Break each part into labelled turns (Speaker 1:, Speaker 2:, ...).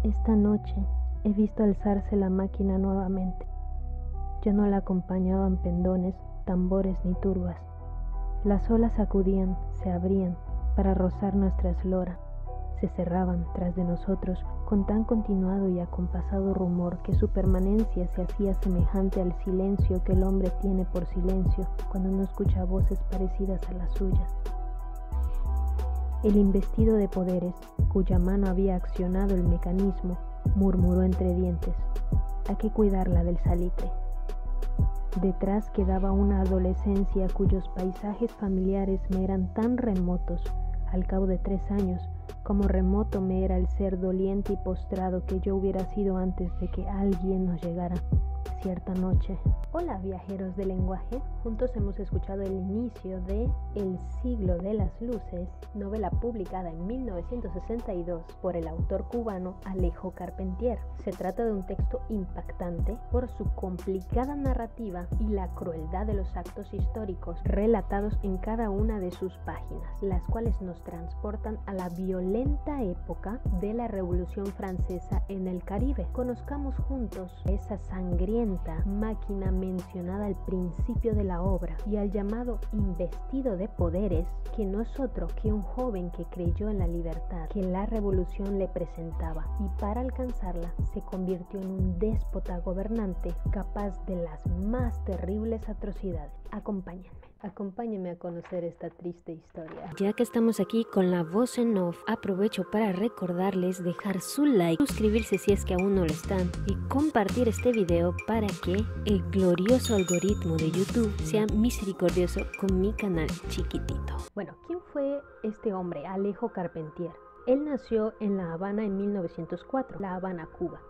Speaker 1: Esta noche he visto alzarse la máquina nuevamente. Ya no la acompañaban pendones, tambores ni turbas. Las olas sacudían, se abrían para rozar nuestra eslora. Se cerraban tras de nosotros con tan continuado y acompasado rumor que su permanencia se hacía semejante al silencio que el hombre tiene por silencio cuando no escucha voces parecidas a las suyas. El investido de poderes, cuya mano había accionado el mecanismo, murmuró entre dientes: hay que cuidarla del salitre. Detrás quedaba una adolescencia cuyos paisajes familiares me eran tan remotos al cabo de 3 años, como remoto me era el ser doliente y postrado que yo hubiera sido antes de que alguien nos llegara cierta noche. Hola viajeros del lenguaje, juntos hemos escuchado el inicio de El siglo de las luces, novela publicada en 1962 por el autor cubano Alejo Carpentier. Se trata de un texto impactante por su complicada narrativa y la crueldad de los actos históricos relatados en cada una de sus páginas, las cuales nos transportan a la violenta época de la Revolución Francesa en el Caribe. Conozcamos juntos esa sangrienta máquina mencionada al principio de la obra y al llamado investido de poderes, que no es otro que un joven que creyó en la libertad que la revolución le presentaba y para alcanzarla se convirtió en un déspota gobernante capaz de las más terribles atrocidades. Acompáñenme a conocer esta triste historia.
Speaker 2: Ya que estamos aquí con la voz en off, aprovecho para recordarles dejar su like, suscribirse si es que aún no lo están y compartir este video para que el glorioso algoritmo de YouTube sea misericordioso con mi canal chiquitito.
Speaker 1: Bueno, ¿quién fue este hombre, Alejo Carpentier? Él nació en La Habana en 1904, La Habana, Cuba.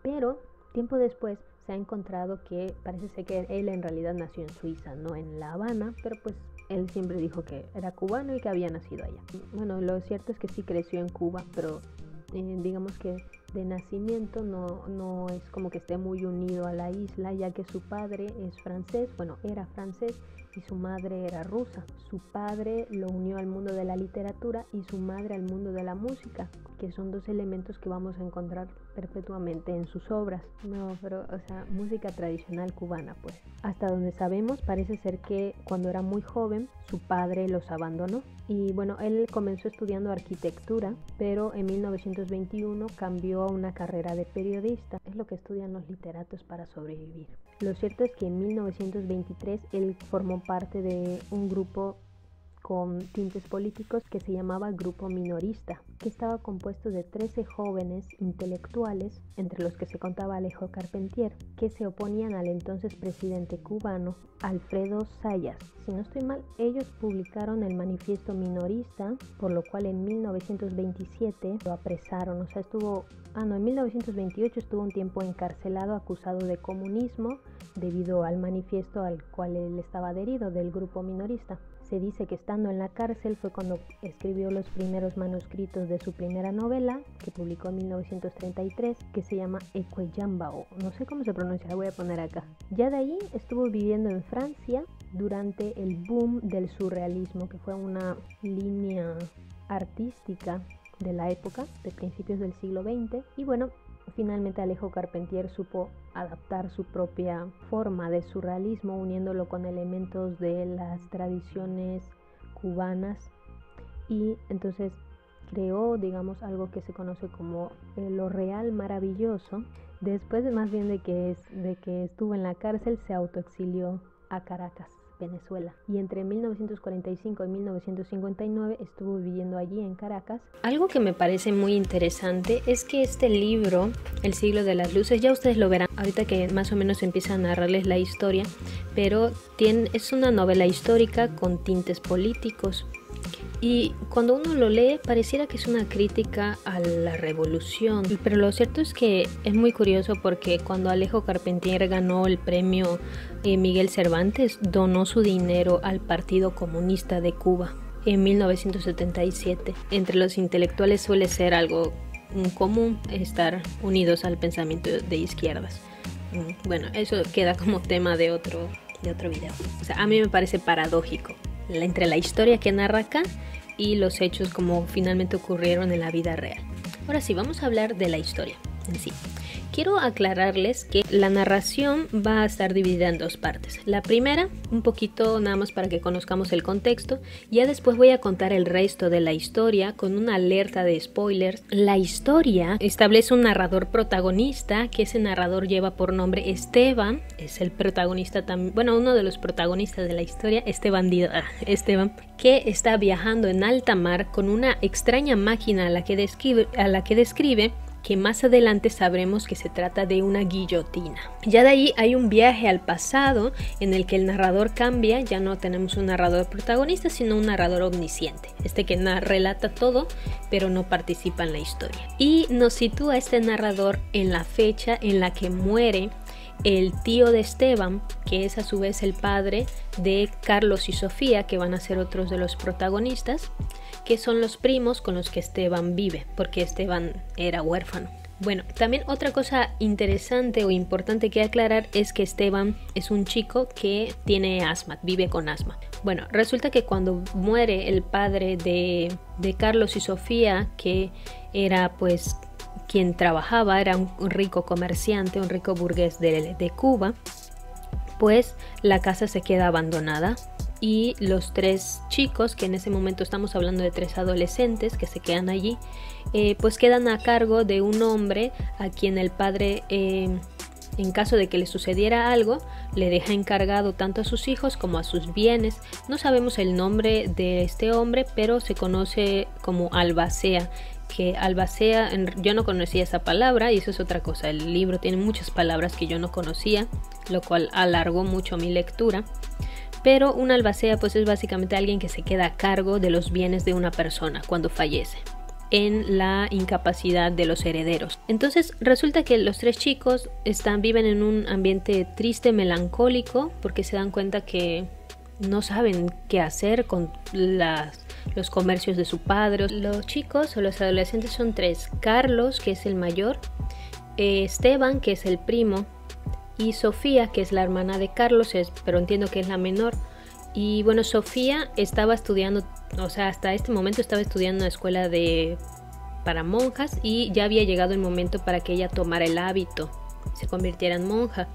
Speaker 1: Pero tiempo después se ha encontrado que parece ser que él en realidad nació en Suiza, no en La Habana, pero pues él siempre dijo que era cubano y que había nacido allá. Bueno, lo cierto es que sí creció en Cuba, pero digamos que de nacimiento no es como que esté muy unido a la isla, ya que su padre es francés, bueno, era francés, y su madre era rusa. Su padre lo unió al mundo de la literatura y su madre al mundo de la música, que son 2 elementos que vamos a encontrar perpetuamente en sus obras. No, pero, o sea, música tradicional cubana, pues. Hasta donde sabemos, parece ser que cuando era muy joven, su padre los abandonó. Y bueno, él comenzó estudiando arquitectura, pero en 1921 cambió a una carrera de periodista. Es lo que estudian los literatos para sobrevivir. Lo cierto es que en 1923 él formó parte de un grupo con tintes políticos que se llamaba Grupo Minorista, que estaba compuesto de 13 jóvenes intelectuales, entre los que se contaba Alejo Carpentier, que se oponían al entonces presidente cubano Alfredo Zayas. Si no estoy mal, ellos publicaron el Manifiesto Minorista, por lo cual en 1927 lo apresaron, en 1928 estuvo un tiempo encarcelado acusado de comunismo debido al manifiesto al cual él estaba adherido del Grupo Minorista. Se dice que estando en la cárcel fue cuando escribió los primeros manuscritos de su primera novela, que publicó en 1933, que se llama Ecueyambao. No sé cómo se pronuncia, la voy a poner acá. Ya de ahí estuvo viviendo en Francia durante el boom del surrealismo, que fue una línea artística de la época, de principios del siglo XX. Y bueno, finalmente Alejo Carpentier supo adaptar su propia forma de surrealismo, uniéndolo con elementos de las tradiciones cubanas, y entonces creó, digamos, algo que se conoce como lo real maravilloso. Después de que estuvo en la cárcel, se autoexilió a Caracas, Venezuela, y entre 1945 y 1959 estuvo viviendo allí en Caracas.
Speaker 2: Algo que me parece muy interesante es que este libro, El siglo de las luces, ya ustedes lo verán ahorita que más o menos empieza a narrarles la historia, pero es una novela histórica con tintes políticos. Y cuando uno lo lee pareciera que es una crítica a la revolución, pero lo cierto es que es muy curioso porque cuando Alejo Carpentier ganó el premio Miguel Cervantes, donó su dinero al Partido Comunista de Cuba en 1977. Entre los intelectuales suele ser algo común estar unidos al pensamiento de izquierdas. Bueno, eso queda como tema de otro video. O sea, a mí me parece paradójico entre la historia que narra acá y los hechos como finalmente ocurrieron en la vida real. Ahora sí, vamos a hablar de la historia en sí. Quiero aclararles que la narración va a estar dividida en dos partes. La primera, un poquito nada más para que conozcamos el contexto. Ya después voy a contar el resto de la historia con una alerta de spoilers. La historia establece un narrador protagonista, que ese narrador lleva por nombre Esteban. Es el protagonista también, bueno, uno de los protagonistas de la historia, Esteban, que está viajando en alta mar con una extraña máquina a la que describe que más adelante sabremos que se trata de una guillotina. Ya de ahí hay un viaje al pasado en el que el narrador cambia, ya no tenemos un narrador protagonista, sino un narrador omnisciente, que relata todo, pero no participa en la historia. Y nos sitúa este narrador en la fecha en la que muere el tío de Esteban, que es a su vez el padre de Carlos y Sofía, que van a ser otros de los protagonistas, que son los primos con los que Esteban vive, porque Esteban era huérfano. Bueno, también otra cosa interesante o importante que aclarar es que Esteban es un chico que tiene asma, vive con asma. Bueno, resulta que cuando muere el padre de Carlos y Sofía, que era pues quien trabajaba, era un rico comerciante, un rico burgués de Cuba, pues la casa se queda abandonada. Y los tres chicos, que en ese momento estamos hablando de tres adolescentes que se quedan allí, pues quedan a cargo de un hombre a quien el padre, en caso de que le sucediera algo, le deja encargado tanto a sus hijos como a sus bienes. No sabemos el nombre de este hombre, pero se conoce como albacea. Que albacea, yo no conocía esa palabra y eso es otra cosa. El libro tiene muchas palabras que yo no conocía, lo cual alargó mucho mi lectura. Pero un albacea pues es básicamente alguien que se queda a cargo de los bienes de una persona cuando fallece, en la incapacidad de los herederos. Entonces resulta que los tres chicos viven en un ambiente triste, melancólico, porque se dan cuenta que no saben qué hacer con los comercios de su padre. Los chicos o los adolescentes son tres: Carlos, que es el mayor, Esteban, que es el primo, y Sofía, que es la hermana de Carlos, pero entiendo que es la menor. Y bueno, Sofía estaba estudiando, o sea, hasta este momento estaba estudiando en una escuela para monjas, y ya había llegado el momento para que ella tomara el hábito, se convirtiera en monja.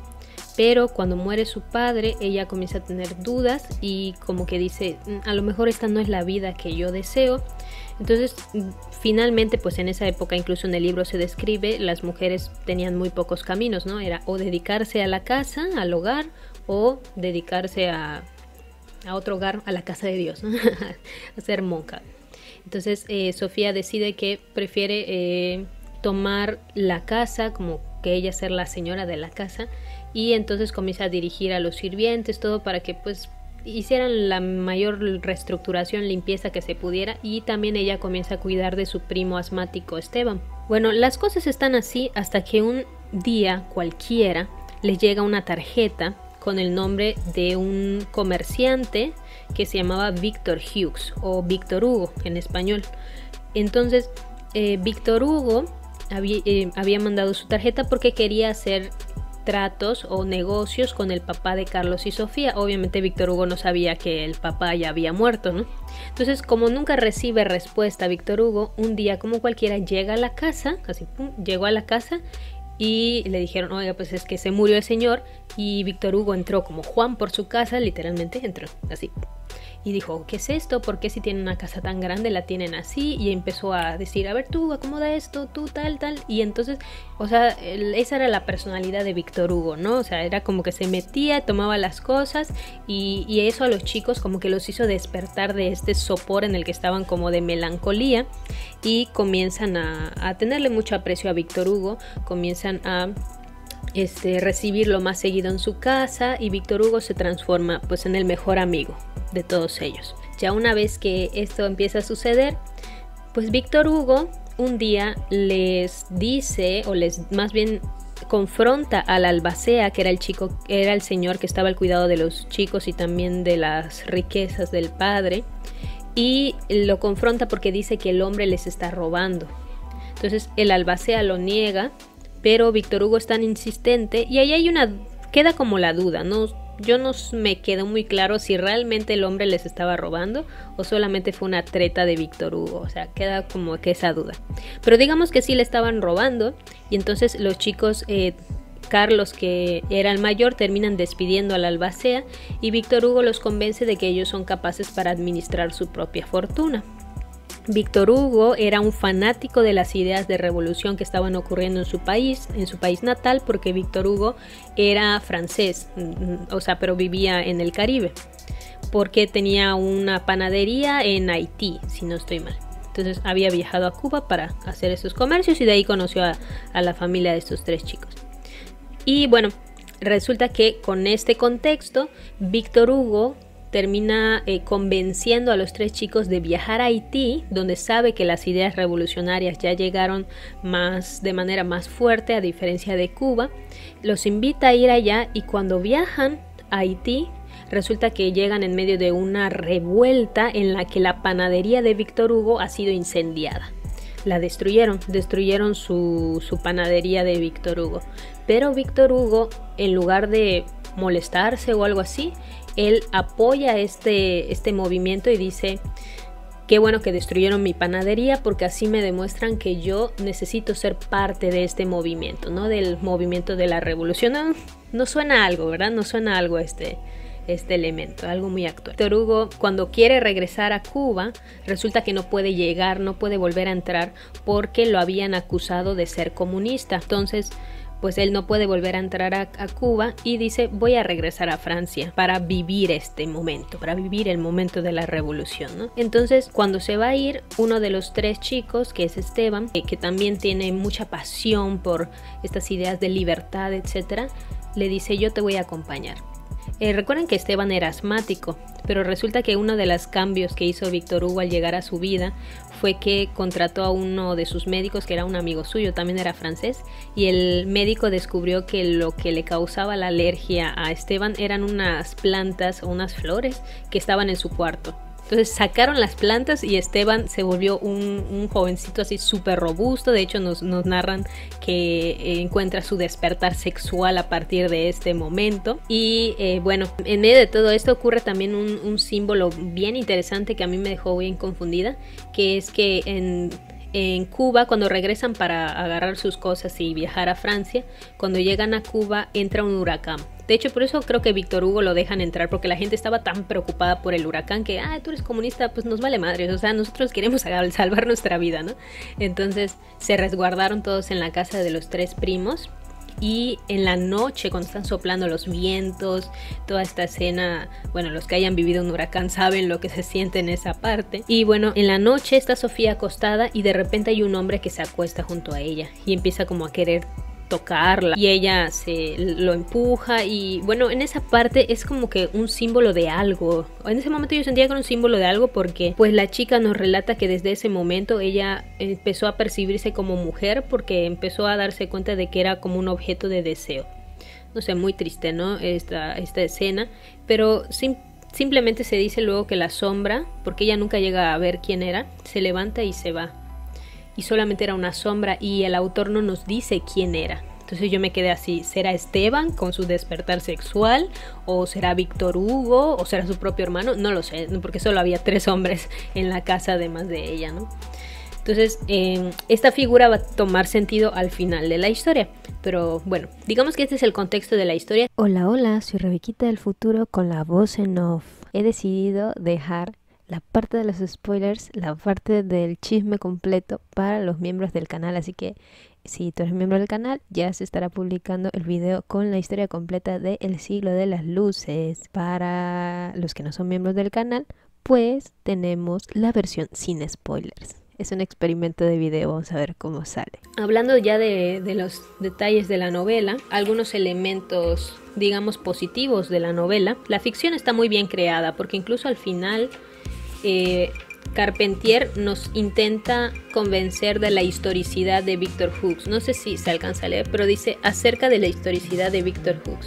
Speaker 2: Pero cuando muere su padre, ella comienza a tener dudas y como que dice, a lo mejor esta no es la vida que yo deseo. Entonces, finalmente, pues en esa época, incluso en el libro se describe, las mujeres tenían muy pocos caminos, ¿no? Era o dedicarse a la casa, al hogar, o dedicarse a otro hogar, a la casa de Dios, ¿no? A ser monja. Entonces, Sofía decide que prefiere tomar la casa, como que ella ser la señora de la casa, y entonces comienza a dirigir a los sirvientes, todo para que pues hicieran la mayor reestructuración, limpieza que se pudiera, y también ella comienza a cuidar de su primo asmático Esteban. Bueno, las cosas están así hasta que un día cualquiera les llega una tarjeta con el nombre de un comerciante que se llamaba Víctor Hughes o Víctor Hugo en español. Entonces Víctor Hugo había mandado su tarjeta porque quería hacer tratos o negocios con el papá de Carlos y Sofía. Obviamente Víctor Hugo no sabía que el papá ya había muerto, ¿no? Entonces, como nunca recibe respuesta Víctor Hugo, un día como cualquiera llega a la casa, así pum, llegó a la casa y le dijeron, oiga, pues es que se murió el señor, y Víctor Hugo entró como Juan por su casa, literalmente entró así. Y dijo, ¿qué es esto? ¿Por qué si tienen una casa tan grande la tienen así? Y empezó a decir, a ver tú, acomoda esto, tú tal. Y entonces, o sea, esa era la personalidad de Víctor Hugo, ¿no? O sea, era como que se metía, tomaba las cosas y eso a los chicos como que los hizo despertar de este sopor en el que estaban como de melancolía, y comienzan a tenerle mucho aprecio a Víctor Hugo, comienzan a recibirlo más seguido en su casa, y Víctor Hugo se transforma pues en el mejor amigo de todos ellos. Ya una vez que esto empieza a suceder, pues Víctor Hugo un día les dice, o más bien confronta al albacea, que era el señor que estaba al cuidado de los chicos y también de las riquezas del padre, y lo confronta porque dice que el hombre les está robando. Entonces el albacea lo niega, pero Víctor Hugo es tan insistente, y ahí queda como la duda, ¿no? yo no me quedó muy claro si realmente el hombre les estaba robando o solamente fue una treta de Víctor Hugo, o sea, queda como que esa duda. Pero digamos que sí le estaban robando y entonces los chicos, Carlos, que era el mayor, terminan despidiendo al albacea y Víctor Hugo los convence de que ellos son capaces para administrar su propia fortuna. Víctor Hugo era un fanático de las ideas de revolución que estaban ocurriendo en su país natal, porque Víctor Hugo era francés, o sea, pero vivía en el Caribe, porque tenía una panadería en Haití, si no estoy mal. Entonces había viajado a Cuba para hacer esos comercios y de ahí conoció a la familia de estos 3 chicos. Y bueno, resulta que con este contexto, Víctor Hugo termina convenciendo a los 3 chicos de viajar a Haití, donde sabe que las ideas revolucionarias ya llegaron de manera más fuerte, a diferencia de Cuba. Los invita a ir allá y cuando viajan a Haití, resulta que llegan en medio de una revuelta en la que la panadería de Víctor Hugo ha sido incendiada. La destruyeron su panadería de Víctor Hugo. Pero Víctor Hugo, en lugar de molestarse o algo así, él apoya este movimiento y dice: qué bueno que destruyeron mi panadería, porque así me demuestran que yo necesito ser parte de este movimiento, ¿no? Del movimiento de la revolución. No suena algo, ¿verdad? No suena algo este elemento, algo muy actual. Víctor Hugo, cuando quiere regresar a Cuba, resulta que no puede llegar, no puede volver a entrar porque lo habían acusado de ser comunista. Entonces, pues él no puede volver a entrar a Cuba y dice: voy a regresar a Francia para vivir este momento, para vivir el momento de la revolución, ¿no? Entonces, cuando se va a ir, uno de los 3 chicos, que es Esteban, que también tiene mucha pasión por estas ideas de libertad, etcétera, le dice: yo te voy a acompañar. Recuerden que Esteban era asmático, pero resulta que uno de los cambios que hizo Víctor Hugo al llegar a su vida fue que contrató a uno de sus médicos, que era un amigo suyo, también era francés, y el médico descubrió que lo que le causaba la alergia a Esteban eran unas plantas o unas flores que estaban en su cuarto. Entonces sacaron las plantas y Esteban se volvió un jovencito así súper robusto. De hecho nos narran que encuentra su despertar sexual a partir de este momento. Y bueno, en medio de todo esto ocurre también un símbolo bien interesante que a mí me dejó bien confundida, que es que en Cuba, cuando regresan para agarrar sus cosas y viajar a Francia, cuando llegan a Cuba entra un huracán. De hecho, por eso creo que Víctor Hugo lo dejan entrar, porque la gente estaba tan preocupada por el huracán que, tú eres comunista, pues nos vale madre, o sea, nosotros queremos salvar nuestra vida, ¿no? Entonces se resguardaron todos en la casa de los 3 primos. Y en la noche, cuando están soplando los vientos, toda esta escena, bueno, los que hayan vivido un huracán saben lo que se siente en esa parte. Y bueno, en la noche está Sofía acostada y de repente hay un hombre que se acuesta junto a ella y empieza como a querer tocarla y ella lo empuja y bueno, en esa parte es como que un símbolo de algo. En ese momento yo sentía que era un símbolo de algo porque pues la chica nos relata que desde ese momento ella empezó a percibirse como mujer porque empezó a darse cuenta de que era como un objeto de deseo. No sé, muy triste, ¿no? Esta escena, pero simplemente se dice luego que la sombra, porque ella nunca llega a ver quién era, se levanta y se va. Y solamente era una sombra y el autor no nos dice quién era. Entonces yo me quedé así, ¿será Esteban con su despertar sexual? ¿O será Víctor Hugo? ¿O será su propio hermano? No lo sé, porque solo había 3 hombres en la casa además de ella, ¿no? Entonces esta figura va a tomar sentido al final de la historia. Pero bueno, digamos que este es el contexto de la historia.
Speaker 1: Hola, soy Rebequita del futuro con la voz en off. He decidido dejar la parte de los spoilers, la parte del chisme completo para los miembros del canal, así que si tú eres miembro del canal ya se estará publicando el video con la historia completa de El siglo de las luces. Para los que no son miembros del canal, pues tenemos la versión sin spoilers. Es un experimento de video, vamos a ver cómo sale.
Speaker 2: Hablando ya de los detalles de la novela, algunos elementos, digamos, positivos de la novela. La ficción está muy bien creada porque incluso al final Carpentier nos intenta convencer de la historicidad de Victor Hugo. No sé si se alcanza a leer, pero dice acerca de la historicidad de Victor Hugo.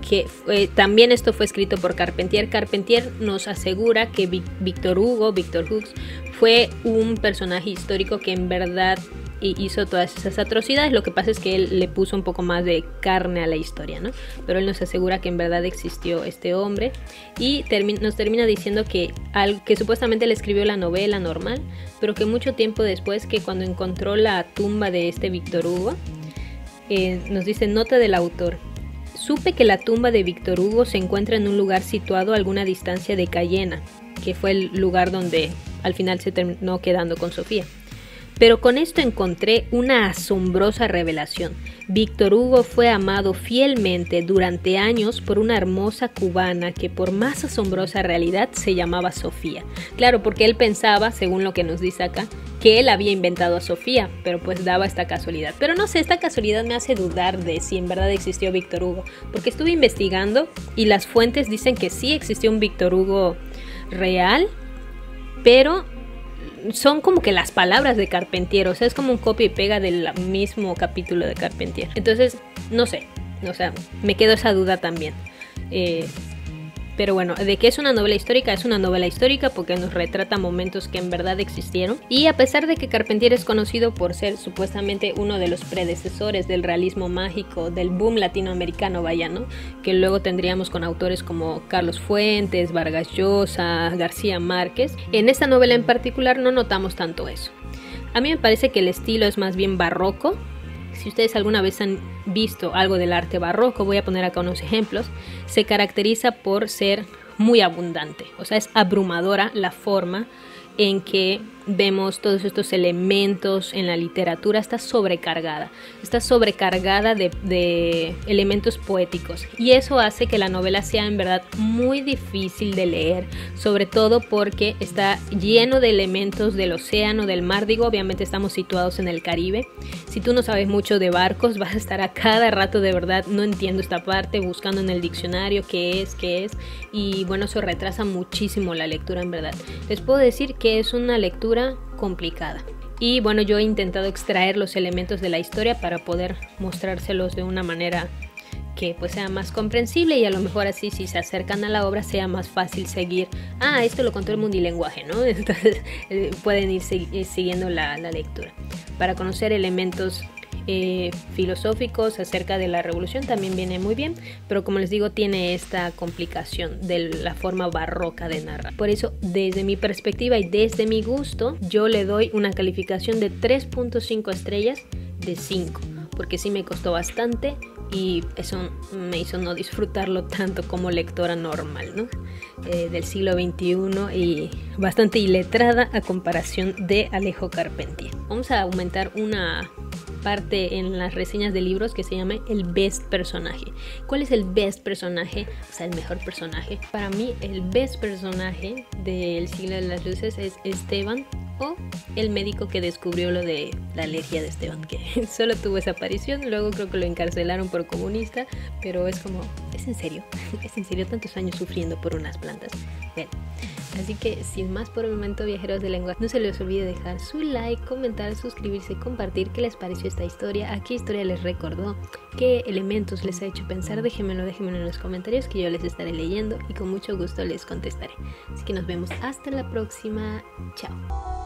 Speaker 2: Que también esto fue escrito por Carpentier. Carpentier nos asegura que Víctor Hugo fue un personaje histórico que en verdad y hizo todas esas atrocidades. Lo que pasa es que él le puso un poco más de carne a la historia, ¿no? Pero él nos asegura que en verdad existió este hombre y nos termina diciendo que supuestamente le escribió la novela normal, pero que mucho tiempo después, que cuando encontró la tumba de este Víctor Hugo, nos dice: nota del autor: supe que la tumba de Víctor Hugo se encuentra en un lugar situado a alguna distancia de Cayena, que fue el lugar donde al final se terminó quedando con Sofía. Pero con esto encontré una asombrosa revelación. Víctor Hugo fue amado fielmente durante años por una hermosa cubana que, por más asombrosa realidad, se llamaba Sofía. Claro, porque él pensaba, según lo que nos dice acá, que él había inventado a Sofía, pero pues daba esta casualidad. Pero no sé, esta casualidad me hace dudar de si en verdad existió Víctor Hugo, porque estuve investigando y las fuentes dicen que sí existió un Víctor Hugo real, pero son como que las palabras de Carpentier, o sea, es como un copia y pega del mismo capítulo de Carpentier. Entonces, no sé, o sea, me quedó esa duda también. Pero bueno, de que es una novela histórica porque nos retrata momentos que en verdad existieron. Y a pesar de que Carpentier es conocido por ser supuestamente uno de los predecesores del realismo mágico, del boom latinoamericano, vaya, ¿no? Que luego tendríamos con autores como Carlos Fuentes, Vargas Llosa, García Márquez. En esta novela en particular no notamos tanto eso. A mí me parece que el estilo es más bien barroco. Si ustedes alguna vez han visto algo del arte barroco, voy a poner acá unos ejemplos, se caracteriza por ser muy abundante, o sea, es abrumadora la forma en que vemos todos estos elementos en la literatura. Está sobrecargada de elementos poéticos, y eso hace que la novela sea en verdad muy difícil de leer, sobre todo porque está lleno de elementos del océano, del mar. Digo, obviamente estamos situados en el Caribe. Si tú no sabes mucho de barcos, vas a estar a cada rato, de verdad, no entiendo esta parte, buscando en el diccionario qué es, y bueno, eso retrasa muchísimo la lectura en verdad. Les puedo decir que es una lectura complicada. Y bueno, yo he intentado extraer los elementos de la historia para poder mostrárselos de una manera que pues sea más comprensible, y a lo mejor así, si se acercan a la obra, sea más fácil seguir. Esto lo contó el Mundilenguaje, ¿no? Entonces pueden ir siguiendo la lectura. Para conocer elementos filosóficos acerca de la revolución también viene muy bien, pero como les digo, tiene esta complicación de la forma barroca de narrar. Por eso, desde mi perspectiva y desde mi gusto, yo le doy una calificación de 3.5 estrellas de 5, porque sí me costó bastante y eso me hizo no disfrutarlo tanto como lectora normal, ¿no? Del siglo XXI y bastante iletrada a comparación de Alejo Carpentier. Vamos a aumentar una parte en las reseñas de libros que se llama el best personaje. ¿Cuál es el best personaje? O sea, el mejor personaje. Para mí, el best personaje del siglo de las luces es Esteban, o el médico que descubrió lo de la alergia de Esteban, que solo tuvo esa aparición. Luego creo que lo encarcelaron por comunista, pero es como, ¿es en serio? ¿Es en serio tantos años sufriendo por unas plantas? Bueno, así que sin más por el momento, viajeros de lengua, no se les olvide dejar su like, comentar, suscribirse, compartir qué les pareció esta historia, a qué historia les recordó, qué elementos les ha hecho pensar. Déjenmelo en los comentarios, que yo les estaré leyendo y con mucho gusto les contestaré. Así que nos vemos hasta la próxima. Chao.